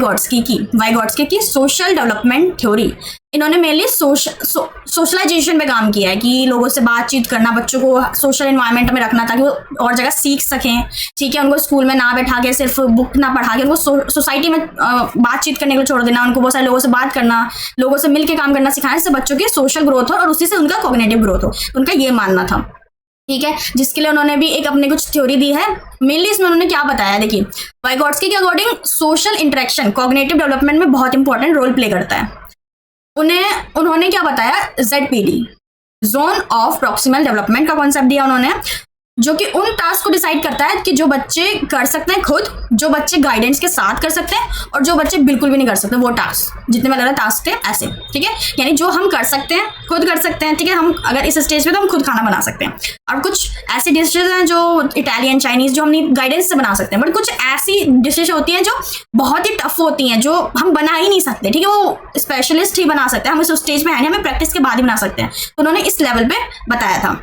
वाइगॉट्स्की की social development theory. इन्होंने mainly socialisation पे काम किया है कि लोगों से बातचीत करना, बच्चों को सोशल एनवायरनमेंट में रखना ताकि वो और जगह सीख सकें। ठीक है, उनको स्कूल में ना बैठा के सिर्फ बुक ना पढ़ा के उनको सोसाइटी में बातचीत करने के लिए छोड़ देना, उनको बहुत सारे लोगों से बात करना, लोगों से मिलकर काम करना सिखाना, जिससे बच्चों की सोशल ग्रोथ हो और उसी से उनका कॉग्निटिव ग्रोथ हो। उनका ये मानना था। ठीक है, जिसके लिए उन्होंने भी एक अपने कुछ थ्योरी दी है। मेनली इसमें उन्होंने क्या बताया, देखिए वाइगॉट्स्की के according social interaction cognitive development में बहुत इंपॉर्टेंट रोल प्ले करता है। उन्होंने क्या बताया, ZPD zone of proximal development का कॉन्सेप्ट दिया उन्होंने, जो कि उन टास्क को डिसाइड करता है कि जो बच्चे कर सकते हैं खुद, जो बच्चे गाइडेंस के साथ कर सकते हैं, और जो बच्चे बिल्कुल भी नहीं कर सकते वो टास्क, जितने में अलग टास्क थे ऐसे। ठीक है, यानी जो हम कर सकते हैं खुद कर सकते हैं। ठीक है, हम अगर इस स्टेज पे तो हम खुद खाना बना सकते हैं, और कुछ ऐसी डिशेज हैं जो इटालियन चाइनीज जो हम गाइडेंस से बना सकते हैं, बट कुछ ऐसी डिशेज होती हैं जो बहुत ही टफ होती हैं, जो हम बना ही नहीं सकते। ठीक है, वो स्पेशलिस्ट ही बना सकते हैं, हम इस स्टेज पे है नहीं, हमें प्रैक्टिस के बाद ही बना सकते हैं। तो उन्होंने इस लेवल पे बताया था।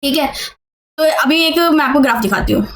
ठीक है, तो अभी एक मैं आपको ग्राफ दिखाती हूँ।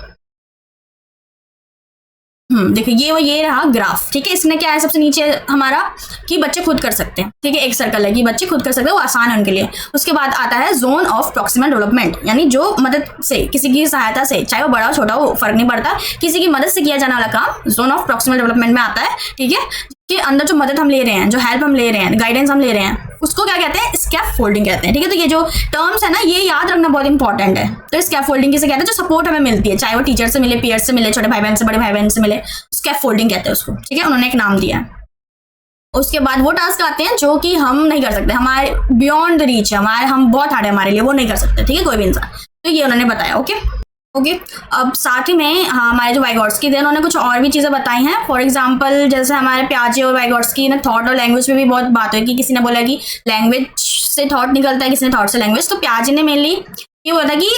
देखिए ये रहा ग्राफ। ठीक है, इसमें क्या है, सबसे नीचे हमारा कि बच्चे खुद कर सकते हैं। ठीक है, एक सर्कल है कि बच्चे खुद कर सकते हैं, वो आसान है उनके लिए। उसके बाद आता है जोन ऑफ प्रॉक्सिमल डेवलपमेंट, यानी जो मदद से, किसी की सहायता से, चाहे वो बड़ा हो छोटा हो फर्क नहीं पड़ता, किसी की मदद से किया जाने वाला काम जोन ऑफ प्रॉक्सिमल डेवलपमेंट में आता है। ठीक है, के अंदर जो मदद हम ले रहे हैं, जो हेल्प हम ले रहे हैं, गाइडेंस हम ले रहे हैं, उसको क्या कहते हैं, स्कैफोल्डिंग कहते हैं। ठीक है, तो ये जो टर्म्स है ना, ये याद रखना बहुत इंपॉर्टेंट है। तो स्कैफोल्डिंग किसे कहते हैं, जो सपोर्ट हमें मिलती है, चाहे वो टीचर से मिले, पीयर से मिले, छोटे भाई बहन से, बड़े भाई बहन से मिले, स्कैफोल्डिंग कहते हैं उसको। ठीक है, उन्होंने एक नाम दिया है। उसके बाद वो टास्क आते हैं जो कि हम नहीं कर सकते, हमारे बियॉन्ड द रीच है, हम बहुत हार्ड है हमारे लिए, वो नहीं कर सकते। ठीक है, कोई भी इंसान। तो ये उन्होंने बताया। ओके, अब साथ ही में हमारे जो वाइगॉट्स्की थे, उन्होंने कुछ और भी चीज़ें बताई हैं। फॉर एग्जांपल जैसे हमारे पियाजे और वाइगॉट्स्की ने थॉट और लैंग्वेज में भी बहुत बात हुई कि किसी ने बोला कि लैंग्वेज से थॉट निकलता है, किसी ने थॉट से लैंग्वेज। तो पियाजे ने मेनली ये बोला था कि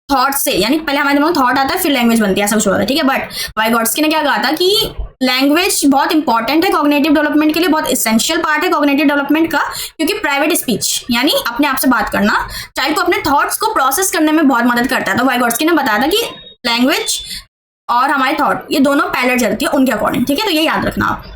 थॉट से, यानी पहले हमारे दिमाग में थॉट आता है फिर लैंग्वेज बनती है, ऐसा कुछ होता है। ठीक है, बट वाइगॉट्स्की ने क्या कहा था कि लैंग्वेज बहुत इंपॉर्टेंट है कॉग्निटिव डेवलपमेंट के लिए, बहुत एसेंशियल पार्ट है कॉग्निटिव डेवलपमेंट का, क्योंकि प्राइवेट स्पीच यानी अपने आप से बात करना चाइल्ड को अपने थॉट्स को प्रोसेस करने में बहुत मदद करता है। तो वाइगॉट्स्की ने बताया था कि लैंग्वेज और हमारे थॉट ये दोनों पैरेलल चलती है उनके अकॉर्डिंग। ठीक है, तो ये याद रखना आप।